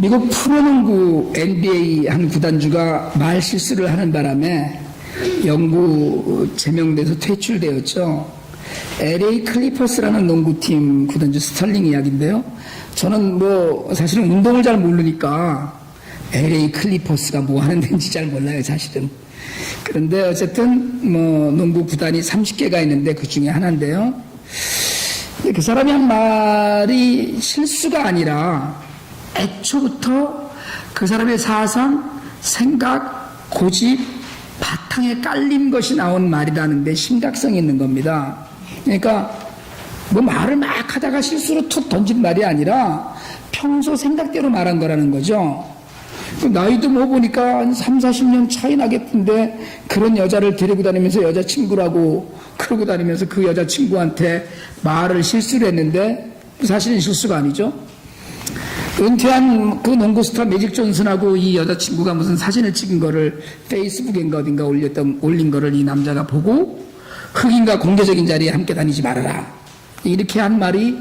미국 프로농구 NBA 한 구단주가 말 실수를 하는 바람에 영구 제명돼서 퇴출되었죠. LA 클리퍼스라는 농구팀 구단주 스털링 이야기인데요. 저는 사실은 운동을 잘 모르니까 LA 클리퍼스가 뭐 하는 데인지 잘 몰라요, 사실은. 그런데 어쨌든 농구 구단이 30개가 있는데 그 중에 하나인데요. 그 사람이 한 말이 실수가 아니라 애초부터 그 사람의 사상, 생각, 고집, 바탕에 깔린 것이 나온 말이라는데 심각성이 있는 겁니다. 그러니까 말을 막 하다가 실수로 툭 던진 말이 아니라 평소 생각대로 말한 거라는 거죠. 나이도 보니까 한 3, 40년 차이 나겠던데 그런 여자를 데리고 다니면서 여자친구라고 그러고 다니면서 그 여자친구한테 말을 실수를 했는데 사실은 실수가 아니죠. 은퇴한 그 농구 스타 매직 존슨하고 이 여자친구가 무슨 사진을 찍은 거를 페이스북인가 어딘가 올린 거를 이 남자가 보고 흑인과 공개적인 자리에 함께 다니지 말아라. 이렇게 한 말이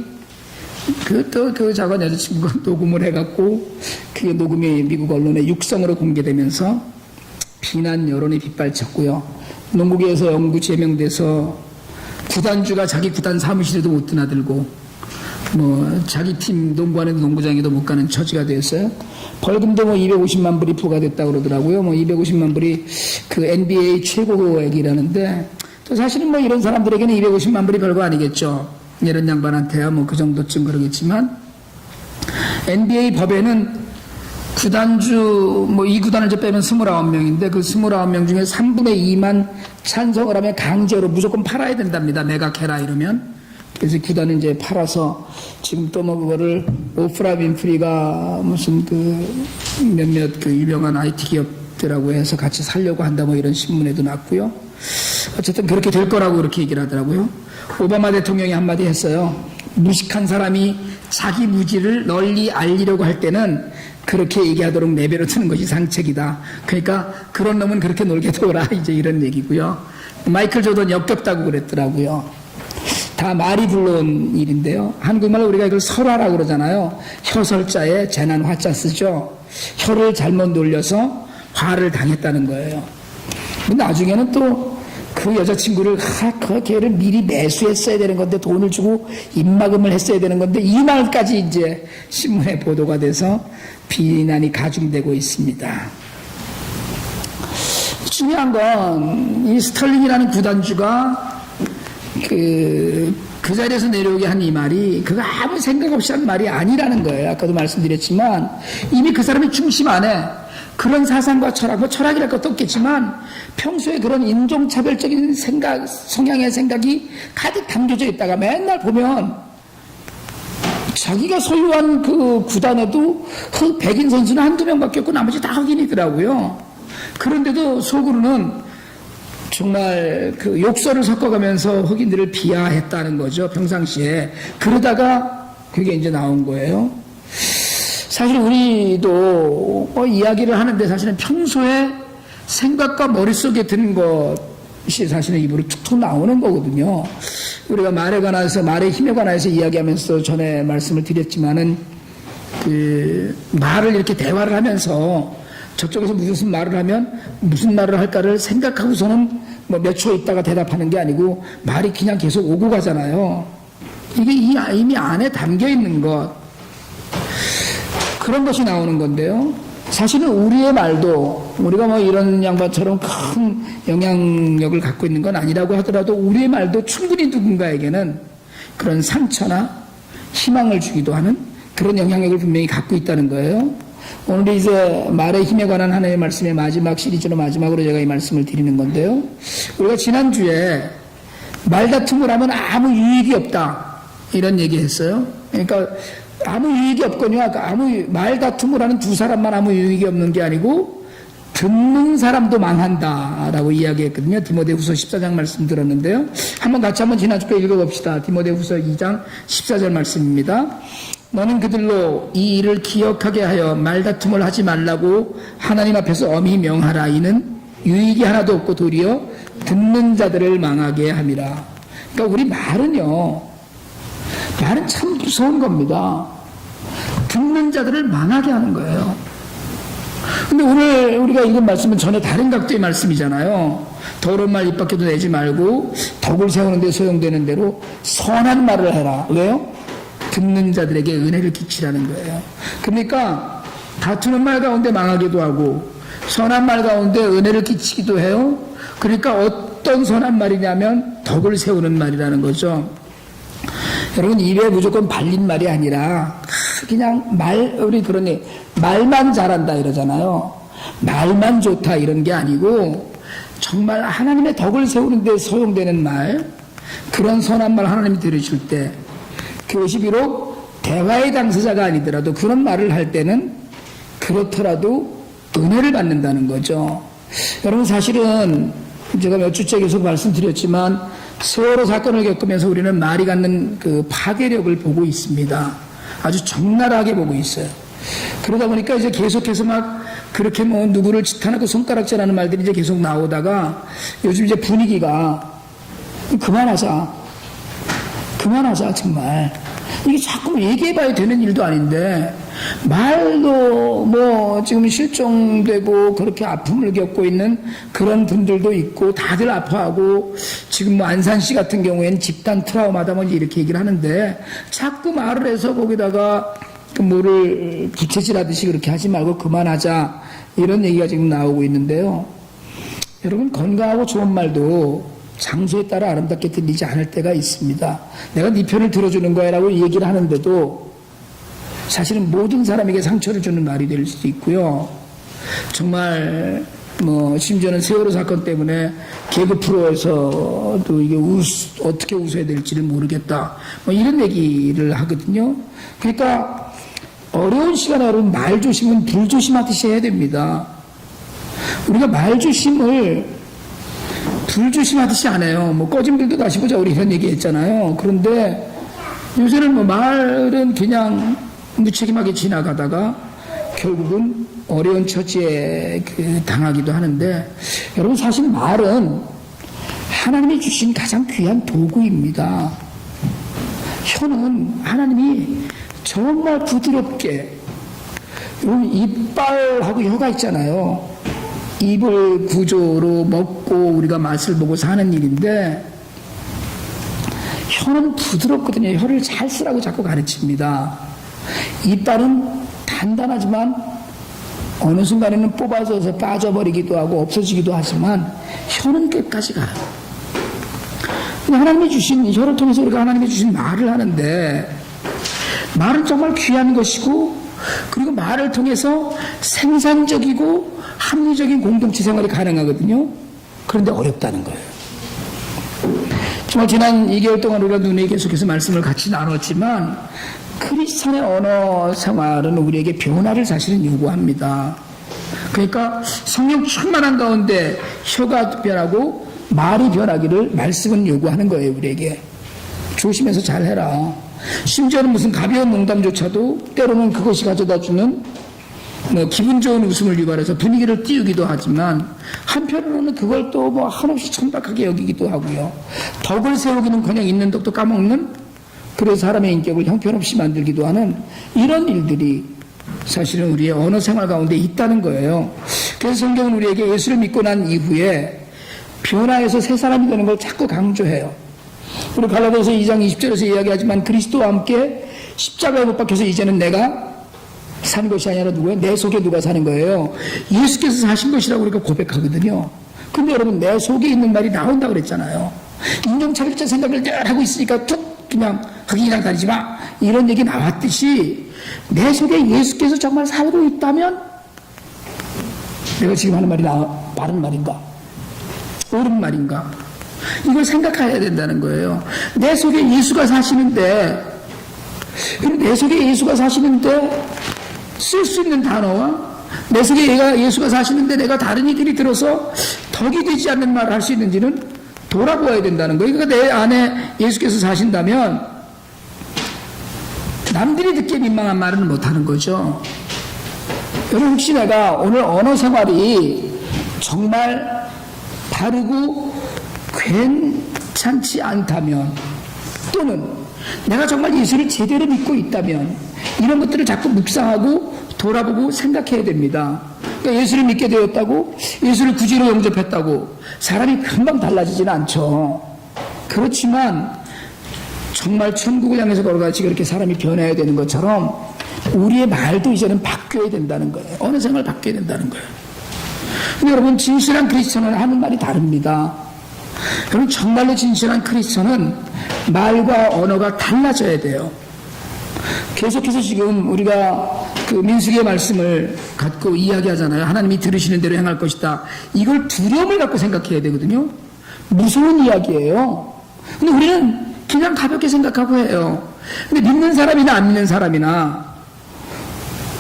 그 작은 여자친구가 녹음을 해갖고 그 녹음이 미국 언론의 육성으로 공개되면서 비난 여론이 빗발쳤고요. 농구계에서 영구 제명돼서 구단주가 자기 구단 사무실에도 못 드나들고 자기 팀 농구하는 농구장에도 못 가는 처지가 되었어요. 벌금도 250만 불이 부과됐다고 그러더라고요. 250만 불이 그 NBA 최고액이라는데 또 사실은 이런 사람들에게는 250만 불이 별거 아니겠죠. 이런 양반한테야 그 정도쯤 그러겠지만 NBA 법에는 구단주 이 구단을 빼면 29명인데 그 29명 중에 3분의 2만 찬성을 하면 강제로 무조건 팔아야 된답니다. 매각해라 이러면. 그래서 구단은 이제 팔아서 지금 또 그거를 오프라 윈프리가 무슨 몇몇 유명한 IT 기업들하고 해서 같이 살려고 한다 이런 신문에도 났고요. 어쨌든 그렇게 될 거라고 그렇게 얘기를 하더라고요. 오바마 대통령이 한마디 했어요. 무식한 사람이 자기 무지를 널리 알리려고 할 때는 그렇게 얘기하도록 내버려 두는 것이 상책이다. 그러니까 그런 놈은 그렇게 놀게 둬라. 이제 이런 얘기고요. 마이클 조던 역겹다고 그랬더라고요. 다 말이 불러온 일인데요. 한국말로 우리가 이걸 설화라고 그러잖아요. 혀설자에 재난 화자 쓰죠. 혀를 잘못 놀려서 화를 당했다는 거예요. 근데 나중에는 또 그 여자친구를 그 걔를 미리 매수했어야 되는 건데 돈을 주고 입막음을 했어야 되는 건데 이 말까지 이제 신문에 보도가 돼서 비난이 가중되고 있습니다. 중요한 건 이 스털링이라는 구단주가 그 자리에서 내려오게 한 이 말이 그거 아무 생각 없이 한 말이 아니라는 거예요. 아까도 말씀드렸지만 이미 그 사람의 중심 안에 그런 사상과 철학, 철학이랄 것도 없겠지만 평소에 그런 인종차별적인 생각, 성향의 생각이 가득 담겨져 있다가 맨날 보면 자기가 소유한 그 구단에도 백인 선수는 한두 명밖에 없고 나머지 다 흑인이더라고요. 그런데도 속으로는 정말 그 욕설을 섞어가면서 흑인들을 비하했다는 거죠, 평상시에. 그러다가 그게 이제 나온 거예요. 사실 우리도 이야기를 하는데 사실은 평소에 생각과 머릿속에 드는 것이 사실은 입으로 툭툭 나오는 거거든요. 우리가 말에 관해서, 말의 힘에 관해서 이야기하면서 전에 말씀을 드렸지만은 말을 이렇게 대화를 하면서 저쪽에서 무슨 말을 하면 무슨 말을 할까를 생각하고서는 몇 초 있다가 대답하는 게 아니고 말이 그냥 계속 오고 가잖아요. 이게 이미 안에 담겨 있는 것. 그런 것이 나오는 건데요. 사실은 우리의 말도 우리가 이런 양반처럼 큰 영향력을 갖고 있는 건 아니라고 하더라도 우리의 말도 충분히 누군가에게는 그런 상처나 희망을 주기도 하는 그런 영향력을 분명히 갖고 있다는 거예요. 오늘 이제 말의 힘에 관한 하나의 말씀의 마지막 시리즈로 마지막으로 제가 이 말씀을 드리는 건데요. 우리가 지난주에 말다툼을 하면 아무 유익이 없다 이런 얘기 했어요. 그러니까 아무 유익이 없거든요. 말다툼을 하는 두 사람만 아무 유익이 없는 게 아니고 듣는 사람도 망한다라고 이야기했거든요. 디모데후서 14장 말씀 들었는데요. 같이 한번 지난주 거 읽어봅시다. 디모데후서 2장 14절 말씀입니다. 너는 그들로 이 일을 기억하게 하여 말다툼을 하지 말라고 하나님 앞에서 엄히 명하라. 이는 유익이 하나도 없고 도리어 듣는 자들을 망하게 함이라. 그러니까 우리 말은 참 무서운 겁니다. 듣는 자들을 망하게 하는 거예요. 근데 오늘 우리가 읽은 말씀은 전혀 다른 각도의 말씀이잖아요. 더러운 말 입 밖에도 내지 말고 덕을 세우는 데 소용되는 대로 선한 말을 해라. 왜요? 듣는 자들에게 은혜를 끼치라는 거예요. 그러니까 다투는 말 가운데 망하기도 하고 선한 말 가운데 은혜를 끼치기도 해요. 그러니까 어떤 선한 말이냐면 덕을 세우는 말이라는 거죠. 여러분, 입에 무조건 발린 말이 아니라 그냥 우리 그러니 말만 잘한다 이러잖아요. 말만 좋다 이런 게 아니고 정말 하나님의 덕을 세우는 데 소용되는 말, 그런 선한 말 하나님이 들으실 때 그것이 비록 대화의 당사자가 아니더라도 그런 말을 할 때는 그렇더라도 은혜를 받는다는 거죠. 여러분, 사실은 제가 몇 주째 계속 말씀드렸지만 세월호 사건을 겪으면서 우리는 말이 갖는 그 파괴력을 보고 있습니다. 아주 적나라하게 보고 있어요. 그러다 보니까 이제 계속해서 막 그렇게 뭐 누구를 지탄하고 손가락질하는 말들이 이제 계속 나오다가 요즘 이제 분위기가 그만하자 정말. 이게 자꾸 얘기해봐야 되는 일도 아닌데 말도 뭐 지금 실종되고 그렇게 아픔을 겪고 있는 그런 분들도 있고 다들 아파하고 지금 뭐 안산시 같은 경우에는 집단 트라우마다 뭐 이렇게 얘기를 하는데 자꾸 말을 해서 거기다가 뭐를 부채질하듯이 그렇게 하지 말고 그만하자 이런 얘기가 지금 나오고 있는데요. 여러분, 건강하고 좋은 말도 장소에 따라 아름답게 들리지 않을 때가 있습니다. 내가 네 편을 들어주는 거야 라고 얘기를 하는데도 사실은 모든 사람에게 상처를 주는 말이 될 수도 있고요. 정말 뭐 심지어는 세월호 사건 때문에 개그 프로에서도 이게 어떻게 웃어야 될지를 모르겠다 뭐 이런 얘기를 하거든요. 그러니까 어려운 시간에 여러분 말 조심은 불 조심하듯이 해야 됩니다. 우리가 말 조심을 불 조심하듯이 안 해요. 뭐 꺼진 불도 다시 보자 우리 이런 얘기 했잖아요. 그런데 요새는 뭐 말은 그냥 무책임하게 지나가다가 결국은 어려운 처지에 당하기도 하는데 여러분, 사실 말은 하나님이 주신 가장 귀한 도구입니다. 혀는 하나님이 정말 부드럽게, 여러분 이빨하고 혀가 있잖아요. 입을 구조로 먹고 우리가 맛을 보고 사는 일인데 혀는 부드럽거든요. 혀를 잘 쓰라고 자꾸 가르칩니다. 이빨은 단단하지만 어느 순간에는 뽑아져서 빠져버리기도 하고 없어지기도 하지만 혀는 끝까지 가요. 하나님이 주신 혀를 통해서 우리가 하나님이 주신 말을 하는데 말은 정말 귀한 것이고 그리고 말을 통해서 생산적이고 합리적인 공동체 생활이 가능하거든요. 그런데 어렵다는 거예요. 정말 지난 2개월 동안 우리가 눈에 계속해서 말씀을 같이 나눴지만 크리스찬의 언어 생활은 우리에게 변화를 사실은 요구합니다. 그러니까 성령 충만한 가운데 혀가 변하고 말이 변하기를 말씀은 요구하는 거예요. 우리에게 조심해서 잘해라. 심지어는 무슨 가벼운 농담조차도 때로는 그것이 가져다주는 뭐 기분 좋은 웃음을 유발해서 분위기를 띄우기도 하지만 한편으로는 그걸 또 뭐 한없이 천박하게 여기기도 하고요. 덕을 세우기는 그냥 있는 덕도 까먹는, 그래서 사람의 인격을 형편없이 만들기도 하는 이런 일들이 사실은 우리의 언어 생활 가운데 있다는 거예요. 그래서 성경은 우리에게 예수를 믿고 난 이후에 변화해서 새 사람이 되는 걸 자꾸 강조해요. 우리 갈라디아서 2장 20절에서 이야기하지만 그리스도와 함께 십자가에 못 박혀서 이제는 내가 사는 것이 아니라 누구예요? 내 속에 누가 사는 거예요? 예수께서 사신 것이라고 우리가 고백하거든요. 근데 여러분, 내 속에 있는 말이 나온다고 그랬잖아요. 인종차별자 생각을 늘 하고 있으니까 툭 그냥 흑인이랑 다니지 마 이런 얘기 나왔듯이 내 속에 예수께서 정말 살고 있다면 내가 지금 하는 말이 바른 말인가? 옳은 말인가? 이걸 생각해야 된다는 거예요. 내 속에 예수가 사시는데, 내 속에 예수가 사시는데 쓸 수 있는 단어와 내 속에 예수가 사시는데 내가 다른 이들이 들어서 덕이 되지 않는 말을 할 수 있는지는 돌아보아야 된다는 거예요. 그러니까 내 안에 예수께서 사신다면 남들이 듣기에 민망한 말은 못하는 거죠. 여러분, 혹시 내가 오늘 언어 생활이 정말 바르고 괜찮지 않다면, 또는 내가 정말 예수를 제대로 믿고 있다면 이런 것들을 자꾸 묵상하고 돌아보고 생각해야 됩니다. 그러니까 예수를 믿게 되었다고, 예수를 구주로 영접했다고 사람이 금방 달라지지는 않죠. 그렇지만 정말 천국을 향해서 걸어가지 그렇게 사람이 변해야 되는 것처럼 우리의 말도 이제는 바뀌어야 된다는 거예요. 어느 생각을 바뀌어야 된다는 거예요. 근데 여러분, 진실한 크리스천은 하는 말이 다릅니다. 여러분, 정말로 진실한 크리스천은 말과 언어가 달라져야 돼요. 계속해서 지금 우리가 그 민수기의 말씀을 갖고 이야기하잖아요. 하나님이 들으시는 대로 행할 것이다. 이걸 두려움을 갖고 생각해야 되거든요. 무서운 이야기예요. 근데 우리는 그냥 가볍게 생각하고 해요. 근데 믿는 사람이나 안 믿는 사람이나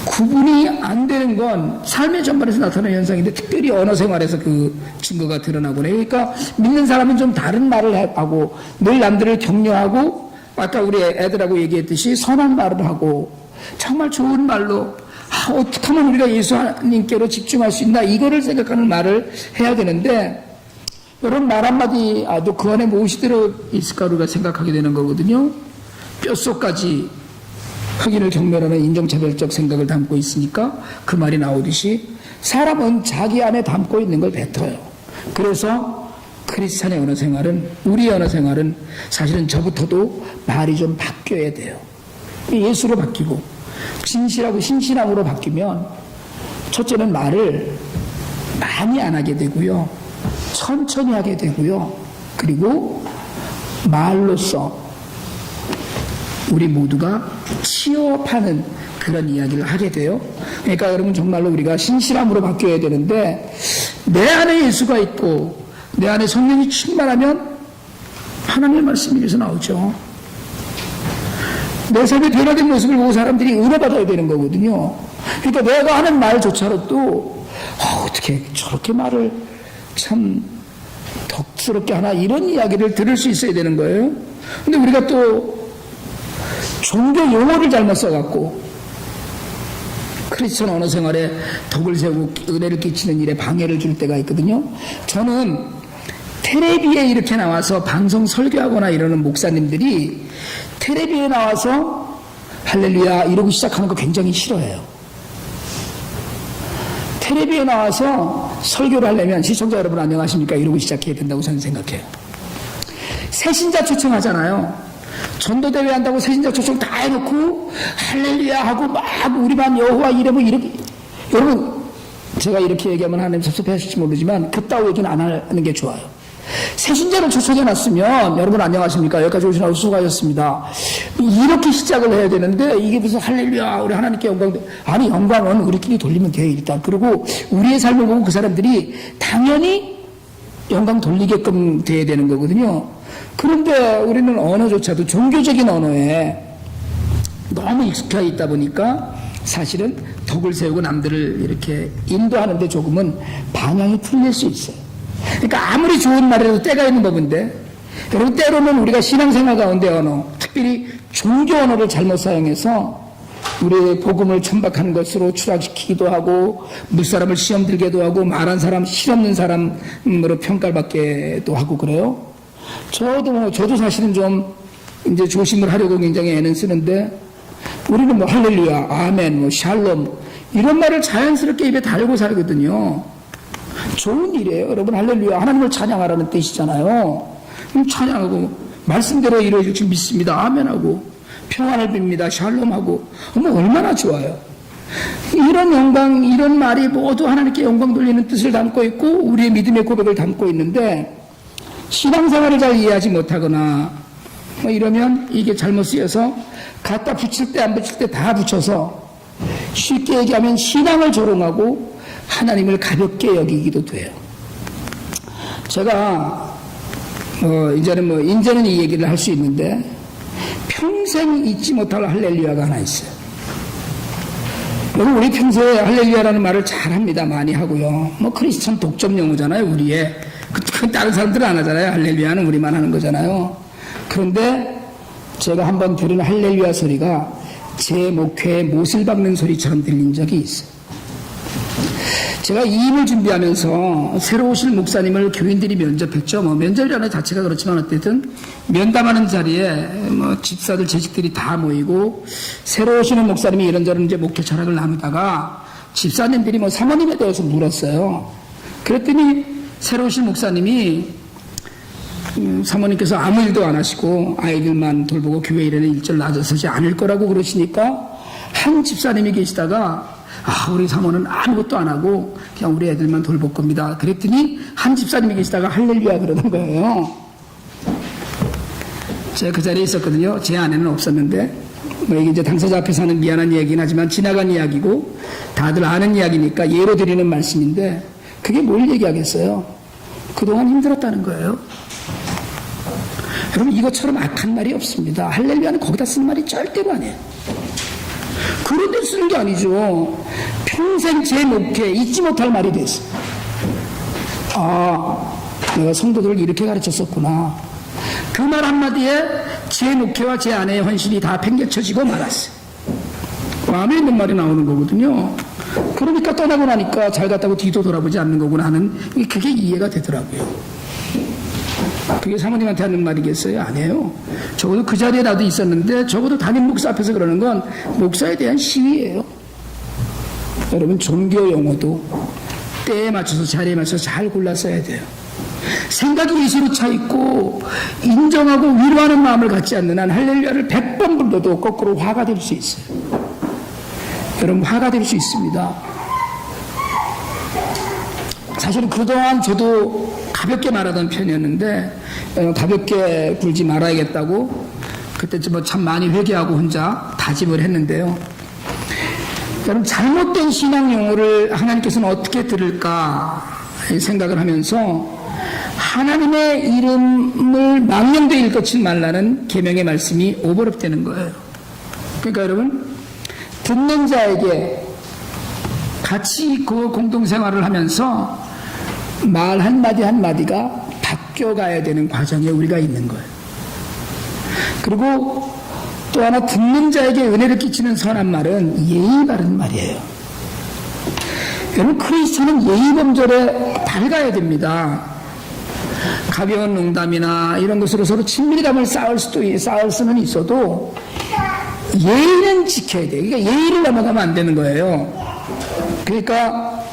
구분이 안 되는 건 삶의 전반에서 나타나는 현상인데, 특별히 언어 생활에서 그 증거가 드러나고요. 그러니까 믿는 사람은 좀 다른 말을 하고 늘 남들을 격려하고, 아까 우리 애들하고 얘기했듯이 선한 말을 하고 정말 좋은 말로 어떻게 하면 우리가 예수님께로 집중할 수 있나, 이거를 생각하는 말을 해야 되는데, 여러분, 말 한마디 그 안에 무엇이 들어있을까 우리가 생각하게 되는 거거든요. 뼛속까지 흑인을 경멸하는 인종차별적 생각을 담고 있으니까 그 말이 나오듯이 사람은 자기 안에 담고 있는 걸 뱉어요. 그래서 크리스찬의 언어 생활은, 우리의 언어 생활은 사실은 저부터도 말이 좀 바뀌어야 돼요. 예수로 바뀌고 진실하고 신실함으로 바뀌면 첫째는 말을 많이 안 하게 되고요, 천천히 하게 되고요, 그리고 말로써 우리 모두가 취업하는 그런 이야기를 하게 돼요. 그러니까 여러분, 정말로 우리가 신실함으로 바뀌어야 되는데, 내 안에 예수가 있고 내 안에 성령이 충만하면 하나님의 말씀이 여기서 나오죠. 내 삶의 변화된 모습을 보고 사람들이 은혜받아야 되는 거거든요. 그러니까 내가 하는 말조차도 어떻게 저렇게 말을 참 덕스럽게 하나, 이런 이야기를 들을 수 있어야 되는 거예요. 근데 우리가 또 종교 용어를 잘못 써갖고 크리스천 언어 생활에 덕을 세우고 은혜를 끼치는 일에 방해를 줄 때가 있거든요. 저는 텔레비에 이렇게 나와서 방송 설교하거나 이러는 목사님들이 텔레비에 나와서 할렐루야 이러고 시작하는 거 굉장히 싫어해요. 텔레비에 나와서 설교를 하려면 시청자 여러분 안녕하십니까 이러고 시작해야 된다고 저는 생각해요. 새신자 초청하잖아요. 전도대회 한다고 새신자 초청 다 해놓고 할렐루야 하고 막 우리 반 여호와 이름을 이렇게, 여러분 제가 이렇게 얘기하면 하나님 섭섭해하실지 모르지만 그따위 얘기는 안 하는 게 좋아요. 새신자를 초청해놨으면 여러분 안녕하십니까 여기까지 오시라고 수고하셨습니다 이렇게 시작을 해야 되는데, 이게 무슨 할렐루야 우리 하나님께 영광, 아니 영광은 우리끼리 돌리면 돼요 일단. 그리고 우리의 삶을 보고 그 사람들이 당연히 영광 돌리게끔 돼야 되는 거거든요. 그런데 우리는 언어조차도 종교적인 언어에 너무 익숙해 있다 보니까 사실은 덕을 세우고 남들을 이렇게 인도하는데 조금은 방향이 틀릴 수 있어요. 그러니까 아무리 좋은 말이라도 때가 있는 법인데, 여러분 때로는 우리가 신앙생활 가운데 언어, 특별히 종교 언어를 잘못 사용해서 우리의 복음을 천박한 것으로 추락시키기도 하고, 무사람을 시험 들게도 하고, 말한 사람 실없는 사람으로 평가를 받게도 하고 그래요. 저도 사실은 좀 이제 조심을 하려고 굉장히 애는 쓰는데, 우리는 뭐 할렐루야, 아멘, 뭐 샬롬 이런 말을 자연스럽게 입에 달고 살거든요. 좋은 일이에요. 여러분 할렐루야 하나님을 찬양하라는 뜻이잖아요. 찬양하고 말씀대로 이루어질 줄 믿습니다. 아멘하고 평안을 빕니다. 샬롬하고 얼마나 좋아요. 이런 영광, 이런 말이 모두 하나님께 영광 돌리는 뜻을 담고 있고 우리의 믿음의 고백을 담고 있는데, 신앙생활을 잘 이해하지 못하거나 뭐 이러면 이게 잘못 쓰여서 갖다 붙일 때 안 붙일 때 다 붙여서 쉽게 얘기하면 신앙을 조롱하고 하나님을 가볍게 여기기도 돼요. 제가 이제는 이 얘기를 할 수 있는데, 평생 잊지 못할 할렐루야가 하나 있어요. 여러분 우리 평소에 할렐루야라는 말을 잘합니다. 많이 하고요. 뭐 크리스천 독점 용어잖아요. 우리의 다른 사람들은 안 하잖아요. 할렐루야는 우리만 하는 거잖아요. 그런데 제가 한번 들은 할렐루야 소리가 제 목회에 못을 박는 소리처럼 들린 적이 있어요. 제가 이임을 준비하면서 새로 오실 목사님을 교인들이 면접했죠. 면접이라는 자체가 그렇지만 어쨌든 면담하는 자리에 집사들, 재직들이 다 모이고 새로 오시는 목사님이 이런저런 이제 목회 철학을 나누다가 집사님들이 사모님에 대해서 물었어요. 그랬더니 새로 오실 목사님이 사모님께서 아무 일도 안 하시고 아이들만 돌보고 교회 일에는 일절 나서지 않을 거라고 그러시니까 한 집사님이 계시다가 우리 사모는 아무것도 안 하고 그냥 우리 애들만 돌볼 겁니다. 그랬더니 한 집사님이 계시다가 할렐루야 그러는 거예요. 제가 그 자리에 있었거든요. 제 아내는 없었는데 이게 이제 당사자 앞에서 하는 미안한 이야기긴 하지만 지나간 이야기고 다들 아는 이야기니까 예로 드리는 말씀인데 그게 뭘 얘기하겠어요? 그동안 힘들었다는 거예요. 여러분 이것처럼 악한 말이 없습니다. 할렐루야는 거기다 쓰는 말이 절대로 아니에요. 그런 데 쓰는 게 아니죠. 평생 제 목회에 잊지 못할 말이 됐어. 내가 성도들을 이렇게 가르쳤었구나. 그 말 한마디에 제 목회와 제 아내의 헌신이 다 팽개쳐지고 말았어요. 마음에 있는 말이 나오는 거거든요. 그러니까 떠나고 나니까 잘 갔다고 뒤도 돌아보지 않는 거구나 하는 그게 이해가 되더라고요. 그게 사모님한테 하는 말이겠어요? 아니에요. 적어도 그 자리에 나도 있었는데 적어도 담임 목사 앞에서 그러는 건 목사에 대한 시위예요. 여러분 종교 용어도 때에 맞춰서 자리에 맞춰서 잘 골라 써야 돼요. 생각이 이시로 차 있고 인정하고 위로하는 마음을 갖지 않는 한 할렐루야를 100번 불러도 거꾸로 화가 될 수 있어요. 여러분 화가 될 수 있습니다. 사실은 그동안 저도 가볍게 말하던 편이었는데 가볍게 굴지 말아야겠다고 그때쯤 참 많이 회개하고 혼자 다짐을 했는데요. 여러분 잘못된 신앙 용어를 하나님께서는 어떻게 들을까 생각을 하면서 하나님의 이름을 망령되이 일컫지 말라는 계명의 말씀이 오버랩되는 거예요. 그러니까 여러분 듣는 자에게 같이 그 공동생활을 하면서 말 한마디 한마디가 바뀌어가야 되는 과정에 우리가 있는 거예요. 그리고 또 하나 듣는 자에게 은혜를 끼치는 선한 말은 예의 바른 말이에요. 여러분 크리스천은 예의 범절에 밝아야 됩니다. 가벼운 농담이나 이런 것으로 서로 친밀감을 쌓을 수는 있어도 예의는 지켜야 돼요. 그러니까 예의를 넘어가면 안 되는 거예요. 그러니까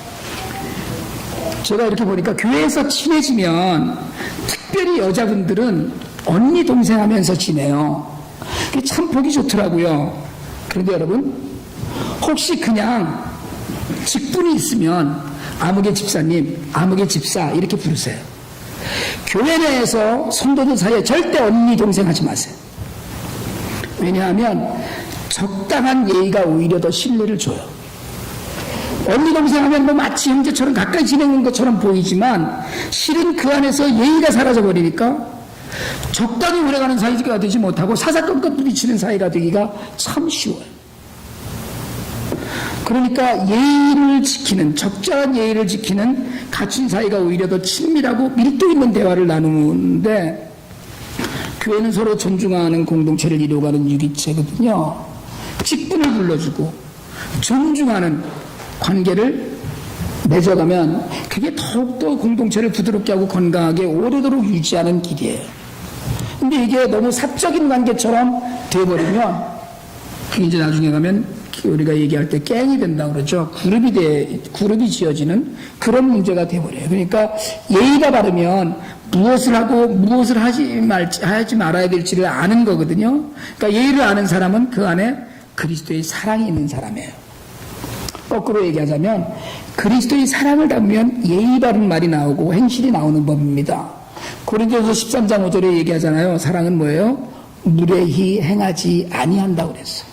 제가 이렇게 보니까 교회에서 친해지면 특별히 여자분들은 언니 동생 하면서 지내요. 그게 참 보기 좋더라고요. 그런데 여러분 혹시 그냥 직분이 있으면 아무개 집사님, 아무개 집사 이렇게 부르세요. 교회 내에서 성도들 사이에 절대 언니 동생 하지 마세요. 왜냐하면 적당한 예의가 오히려 더 신뢰를 줘요. 언니 동생 하면 마치 형제처럼 가까이 지내는 것처럼 보이지만 실은 그 안에서 예의가 사라져 버리니까 적당히 오래가는 사이가 되지 못하고 사사건건 부딪히는 사이가 되기가 참 쉬워요. 그러니까 예의를 지키는 적절한 예의를 지키는 갖춘 사이가 오히려 더 친밀하고 밀도 있는 대화를 나누는데 교회는 서로 존중하는 공동체를 이루어가는 유기체거든요. 직분을 불러주고 존중하는 관계를 맺어가면 그게 더욱더 공동체를 부드럽게 하고 건강하게 오래도록 유지하는 길이에요. 근데 이게 너무 사적인 관계처럼 돼버리면 그게 이제 나중에 가면 우리가 얘기할 때 갱이 된다고 그러죠. 그룹이 지어지는 그런 문제가 돼버려요. 그러니까 예의가 바르면 무엇을 하고 무엇을 하지 말아야 될지를 아는 거거든요. 그러니까 예의를 아는 사람은 그 안에 그리스도의 사랑이 있는 사람이에요. 거꾸로 얘기하자면 그리스도의 사랑을 담으면 예의 바른 말이 나오고 행실이 나오는 법입니다. 고린도서 13장 5절에 얘기하잖아요. 사랑은 뭐예요? 무례히 행하지 아니한다고 그랬어요.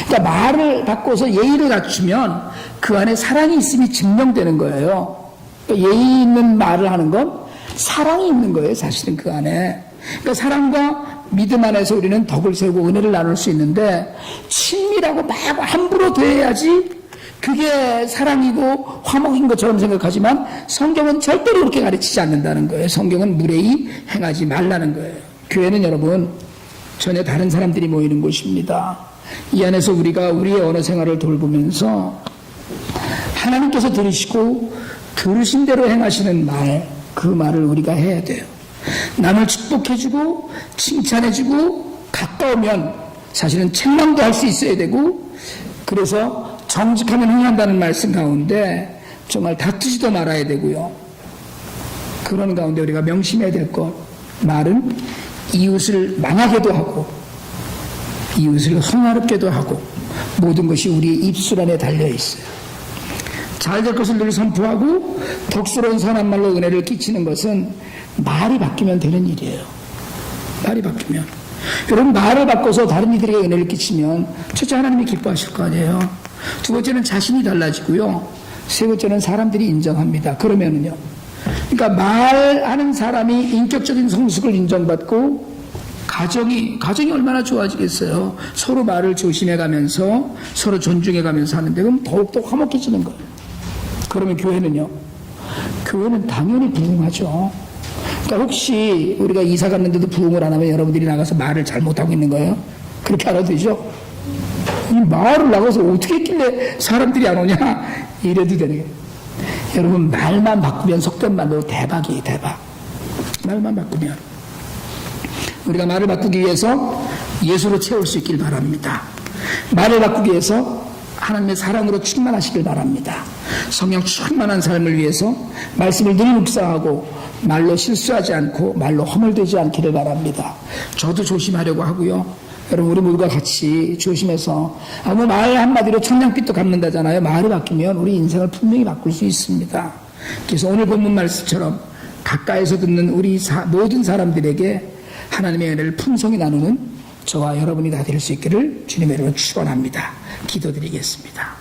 그러니까 말을 바꿔서 예의를 갖추면 그 안에 사랑이 있음이 증명되는 거예요. 그러니까 예의 있는 말을 하는 건 사랑이 있는 거예요. 사실은 그 안에. 그러니까 사랑과 믿음 안에서 우리는 덕을 세우고 은혜를 나눌 수 있는데 친밀하고 막 함부로 대해야지 그게 사랑이고 화목인 것처럼 생각하지만 성경은 절대로 그렇게 가르치지 않는다는 거예요. 성경은 무례히 행하지 말라는 거예요. 교회는 여러분 전혀 다른 사람들이 모이는 곳입니다. 이 안에서 우리가 우리의 언어 생활을 돌보면서 하나님께서 들으시고 들으신 대로 행하시는 말, 그 말을 우리가 해야 돼요. 남을 축복해주고 칭찬해주고 가까우면 사실은 책망도 할 수 있어야 되고, 그래서 정직하면 흥한다는 말씀 가운데 정말 다투지도 말아야 되고요. 그런 가운데 우리가 명심해야 될 것, 말은 이웃을 망하게도 하고 이웃을 흥화롭게도 하고 모든 것이 우리의 입술 안에 달려있어요. 잘 될 것을 늘 선포하고 덕스러운 선한 말로 은혜를 끼치는 것은 말이 바뀌면 되는 일이에요. 말이 바뀌면. 여러분, 말을 바꿔서 다른 이들에게 은혜를 끼치면 첫째, 하나님이 기뻐하실 거 아니에요. 두 번째는 자신이 달라지고요. 세 번째는 사람들이 인정합니다. 그러면은요, 그러니까 말하는 사람이 인격적인 성숙을 인정받고 가정이 얼마나 좋아지겠어요. 서로 말을 조심해가면서 서로 존중해가면서 하는데, 그럼 더욱더 화목해지는 거예요. 그러면 교회는요, 교회는 당연히 부흥하죠. 그러니까 혹시 우리가 이사 갔는데도 부흥을 안 하면 여러분들이 나가서 말을 잘못하고 있는 거예요? 그렇게 알아도 되죠? 이 마을을 나가서 어떻게 했길래 사람들이 안 오냐? 이래도 되는 거예요. 여러분, 말만 바꾸면 속된 말로 대박이에요. 대박. 말만 바꾸면. 우리가 말을 바꾸기 위해서 예수로 채울 수 있길 바랍니다. 말을 바꾸기 위해서 하나님의 사랑으로 충만하시길 바랍니다. 성령 충만한 삶을 위해서 말씀을 늘 묵상하고 말로 실수하지 않고 말로 허물되지 않기를 바랍니다. 저도 조심하려고 하고요. 여러분, 우리 모두가 같이 조심해서, 말 한마디로 천냥빚도 갚는다잖아요. 말이 바뀌면 우리 인생을 분명히 바꿀 수 있습니다. 그래서 오늘 본문 말씀처럼 가까이서 듣는 우리 모든 사람들에게 하나님의 은혜를 풍성히 나누는 저와 여러분이 다 될 수 있기를 주님의 이름으로 축원합니다. 기도드리겠습니다.